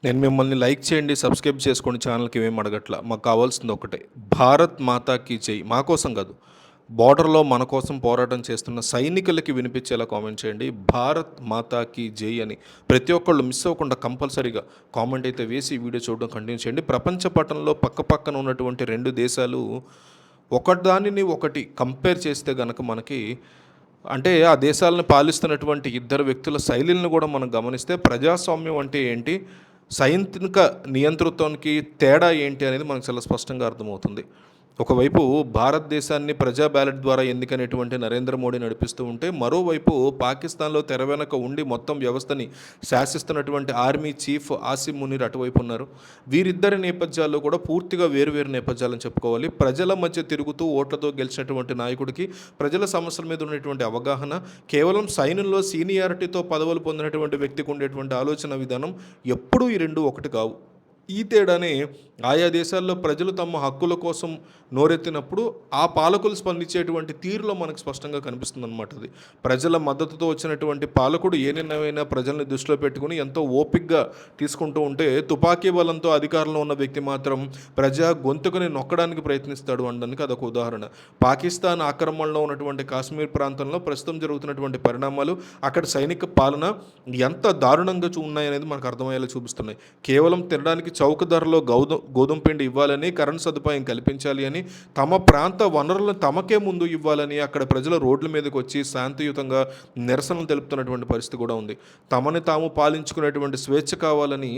నేను మిమ్మల్ని లైక్ చేయండి, సబ్స్క్రైబ్ చేసుకోండి. ఛానల్‌కి ఏమేమి అడగట్ల. మాకు కావాల్సింది ఒకటే, భారత్ మాతాకి జై. మా కోసం కాదు, బోర్డర్‌లో మన కోసం పోరాటం చేస్తున్న సైనికులకి వినిపించేలా కామెంట్ చేయండి. భారత్ మాతాకి జై అని ప్రతి ఒక్కళ్ళు మిస్ అవ్వకుండా కంపల్సరీగా కామెంట్ అయితే వేసి వీడియో చూడడం కంటిన్యూ చేయండి. ప్రపంచ పటంలో పక్కపక్కన ఉన్నటువంటి 2 దేశాలు ఒకదానిని ఒకటి కంపేర్ చేస్తే గనక మనకి, అంటే ఆ దేశాలను పాలిస్తున్నటువంటి ఇద్దరు వ్యక్తుల శైలిలను కూడా మనం గమనిస్తే ప్రజాస్వామ్యం అంటే ఏంటి, సైనిక నియంతృత్వానికి తేడా ఏంటి అనేది మనకు చాలా స్పష్టంగా అర్థమవుతుంది. ఒకవైపు భారతదేశాన్ని ప్రజా బ్యాలెట్ ద్వారా ఎన్నికైనటువంటి నరేంద్ర మోడీ నడిపిస్తూ ఉంటే, మరోవైపు పాకిస్తాన్లో తెర వెనక ఉండి మొత్తం వ్యవస్థని శాసిస్తున్నటువంటి ఆర్మీ చీఫ్ ఆసిమ్ మునీర్ అటువైపు ఉన్నారు. వీరిద్దరి నేపథ్యాల్లో కూడా పూర్తిగా వేరువేరు నేపథ్యాలను చెప్పుకోవాలి. ప్రజల మధ్య తిరుగుతూ ఓట్లతో గెలిచినటువంటి నాయకుడికి ప్రజల సమస్యల మీద ఉన్నటువంటి అవగాహన, కేవలం సైన్యంలో సీనియారిటీతో పదవులు పొందినటువంటి వ్యక్తికి ఉండేటువంటి ఆలోచన విధానం ఎప్పుడూ ఈ రెండు ఒకటి కావు. ఈ తేడానే ఆయా దేశాల్లో ప్రజలు తమ హక్కుల కోసం నోరెత్తినప్పుడు ఆ పాలకులు స్పందించేటువంటి తీరులో మనకు స్పష్టంగా కనిపిస్తుంది అనమాట. అది ప్రజల మద్దతుతో వచ్చినటువంటి పాలకుడు ఏ నిర్ణయమైనా ప్రజల్ని దృష్టిలో పెట్టుకుని ఎంతో ఓపికగా తీసుకుంటూ ఉంటే, తుపాకీ బలంతో అధికారంలో ఉన్న వ్యక్తి మాత్రం ప్రజా గొంతుకుని నొక్కడానికి ప్రయత్నిస్తాడు అనడానికి అదొక ఉదాహరణ. పాకిస్తాన్ ఆక్రమణలో ఉన్నటువంటి కాశ్మీర్ ప్రాంతంలో ప్రస్తుతం జరుగుతున్నటువంటి పరిణామాలు, అక్కడ సైనిక పాలన ఎంత దారుణంగా ఉన్నాయనేది మనకు అర్థమయ్యేలా చూపిస్తున్నాయి. కేవలం తినడానికి చౌక ధరలో గోధుమ పిండి ఇవ్వాలని, కరెంట్ సదుపాయం కల్పించాలి అని, తమ ప్రాంత వనరులను తమకే ముందు ఇవ్వాలని అక్కడ ప్రజల రోడ్ల మీదకి వచ్చి శాంతియుతంగా నిరసనలు తెలుపుతున్నటువంటి పరిస్థితి కూడా ఉంది. తమని తాము పాలించుకునేటువంటి స్వేచ్ఛ కావాలని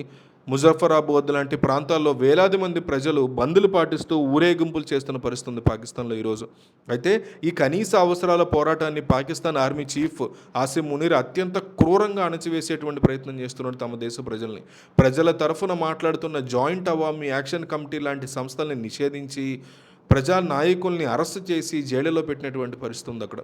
ముజఫరాబాద్ లాంటి ప్రాంతాల్లో వేలాది మంది ప్రజలు బందులు పాటిస్తూ ఊరేగింపులు చేస్తున్న పరిస్థితి ఉంది పాకిస్తాన్లో ఈరోజు. అయితే ఈ కనీస అవసరాల పోరాటాన్ని పాకిస్తాన్ ఆర్మీ చీఫ్ ఆసిమ్ మునీర్ అత్యంత క్రూరంగా అణచివేసేటువంటి ప్రయత్నం చేస్తున్నాడు తమ దేశ ప్రజల్ని. ప్రజల తరఫున మాట్లాడుతున్న జాయింట్ అవామీ యాక్షన్ కమిటీ లాంటి సంస్థల్ని నిషేధించి ప్రజా నాయకుల్ని అరెస్ట్ చేసి జైలులో పెట్టినటువంటి పరిస్థితి ఉంది అక్కడ.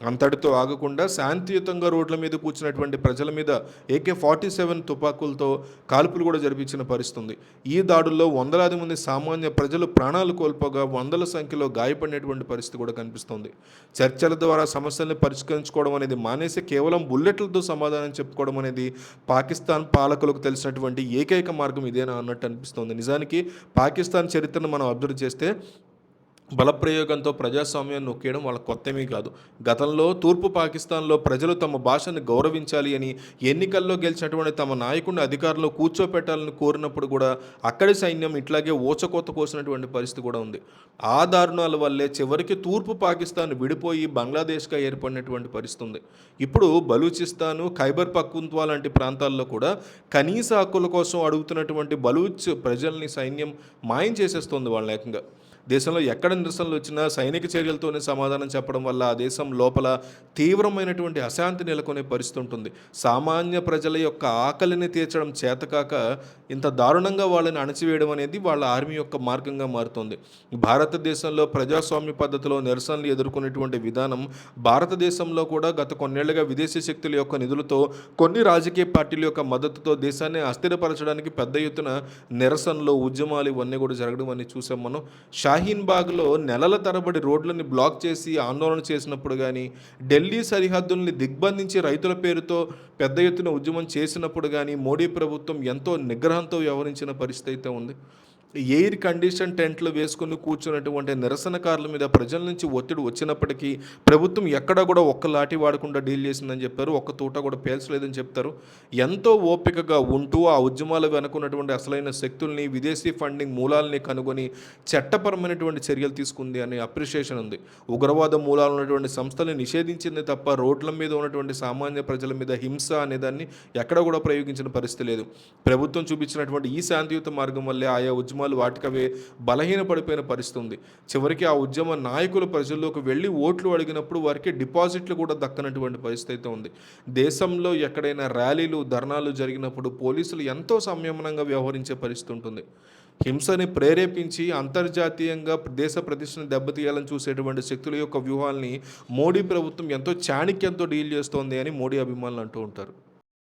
అంతటితో ఆగకుండా శాంతియుతంగా రోడ్ల మీద కూర్చున్నటువంటి ప్రజల మీద AK-47 తుపాకులతో కాల్పులు కూడా జరిపించిన పరిస్థితి ఉంది. ఈ దాడుల్లో వందలాది మంది సామాన్య ప్రజలు ప్రాణాలు కోల్పోగా వందల సంఖ్యలో గాయపడినటువంటి పరిస్థితి కూడా కనిపిస్తుంది. చర్చల ద్వారా సమస్యల్ని పరిష్కరించుకోవడం అనేది మానేసి కేవలం బుల్లెట్లతో సమాధానం చెప్పుకోవడం అనేది పాకిస్తాన్ పాలకులకు తెలిసినటువంటి ఏకైక మార్గం ఇదేనా అన్నట్టు అనిపిస్తుంది. నిజానికి పాకిస్తాన్ చరిత్రను మనం అబ్జర్వ్ చేస్తే, బలప్రయోగంతో ప్రజాస్వామ్యాన్ని నొక్కేయడం వాళ్ళ కొత్తమీ కాదు. గతంలో తూర్పు పాకిస్తాన్లో ప్రజలు తమ భాషను గౌరవించాలి అని, ఎన్నికల్లో గెలిచినటువంటి తమ నాయకుడిని అధికారంలో కూర్చోపెట్టాలని కోరినప్పుడు కూడా అక్కడి సైన్యం ఇట్లాగే ఊచకోత కోసినటువంటి పరిస్థితి కూడా ఉంది. ఆ దారుణాల వల్లే చివరికి తూర్పు పాకిస్తాన్ విడిపోయి బంగ్లాదేశ్గా ఏర్పడినటువంటి పరిస్థితి ఉంది. ఇప్పుడు బలూచిస్తాను, ఖైబర్ పఖ్తూన్ఖ్వా లాంటి ప్రాంతాల్లో కూడా కనీస హక్కుల కోసం అడుగుతున్నటువంటి బలూచ్ ప్రజల్ని సైన్యం మాయం చేసేస్తుంది వాళ్ళ ఏకంగా. దేశంలో ఎక్కడ నిరసనలు వచ్చినా సైనిక చర్యలతోనే సమాధానం చెప్పడం వల్ల ఆ దేశం లోపల తీవ్రమైనటువంటి అశాంతి నెలకొనే పరిస్థితి ఉంటుంది. సామాన్య ప్రజల యొక్క ఆకలిని తీర్చడం చేతకాక ఇంత దారుణంగా వాళ్ళని అణచివేయడం అనేది వాళ్ళ ఆర్మీ యొక్క మార్గంగా మారుతుంది. భారతదేశంలో ప్రజాస్వామ్య పద్ధతిలో నిరసనలు ఎదుర్కొనేటువంటి విధానం భారతదేశంలో కూడా గత కొన్నేళ్లుగా విదేశీ శక్తుల యొక్క నిధులతో, కొన్ని రాజకీయ పార్టీల యొక్క మద్దతుతో దేశాన్ని అస్థిరపరచడానికి పెద్ద ఎత్తున నిరసనలు, ఉద్యమాలు ఇవన్నీ కూడా జరగడం అని చూసాం మనం. షాహీన్ బాగ్లో నెలల తరబడి రోడ్లని బ్లాక్ చేసి ఆందోళన చేసినప్పుడు కానీ, ఢిల్లీ సరిహద్దుల్ని దిగ్బంధించి రైతుల పేరుతో పెద్ద ఎత్తున ఉద్యమం చేసినప్పుడు కానీ మోడీ ప్రభుత్వం ఎంతో నిగ్రహంతో వ్యవహరించిన పరిస్థితి అయితే ఉంది. ఎయిర్ కండిషన్ టెంట్లు వేసుకుని కూర్చున్నటువంటి నిరసనకారుల మీద ప్రజల నుంచి ఒత్తిడి వచ్చినప్పటికీ ప్రభుత్వం ఎక్కడా కూడా ఒక్క లాఠీ వాడకుండా డీల్ చేసిందని చెప్పారు. ఒక్క తూట కూడా పేల్చలేదని చెప్తారు. ఎంతో ఓపికగా ఉంటూ ఆ ఉద్యమాలు వెనుకున్నటువంటి అసలైన శక్తుల్ని, విదేశీ ఫండింగ్ మూలాలని కనుగొని చట్టపరమైనటువంటి చర్యలు తీసుకుంది అనే అప్రిషియేషన్ ఉంది. ఉగ్రవాద మూలాలు ఉన్నటువంటి సంస్థల్ని నిషేధించింది తప్ప రోడ్ల మీద ఉన్నటువంటి సామాన్య ప్రజల మీద హింస అనేదాన్ని ఎక్కడ కూడా ప్రయోగించిన పరిస్థితి లేదు. ప్రభుత్వం చూపించినటువంటి ఈ శాంతియుత మార్గం వల్లే ఆయా ఉద్యమాలు వాటికవే బలహీనపడిపోయిన పరిస్థితి ఉంది. చివరికి ఆ ఉద్యమ నాయకులు ప్రజల్లోకి వెళ్ళి ఓట్లు అడిగినప్పుడు వారికి డిపాజిట్లు కూడా దక్కనటువంటి పరిస్థితి అయితే ఉంది. దేశంలో ఎక్కడైనా ర్యాలీలు, ధర్నాలు జరిగినప్పుడు పోలీసులు ఎంతో సంయమనంగా వ్యవహరించే పరిస్థితి ఉంటుంది. హింసని ప్రేరేపించి అంతర్జాతీయంగా దేశ ప్రతిష్టను దెబ్బతీయాలని చూసేటువంటి శక్తుల యొక్క వ్యూహాల్ని మోడీ ప్రభుత్వం ఎంతో చాణక్యంతో డీల్ చేస్తోంది అని మోడీ అభిమానులు అంటూ ఉంటారు.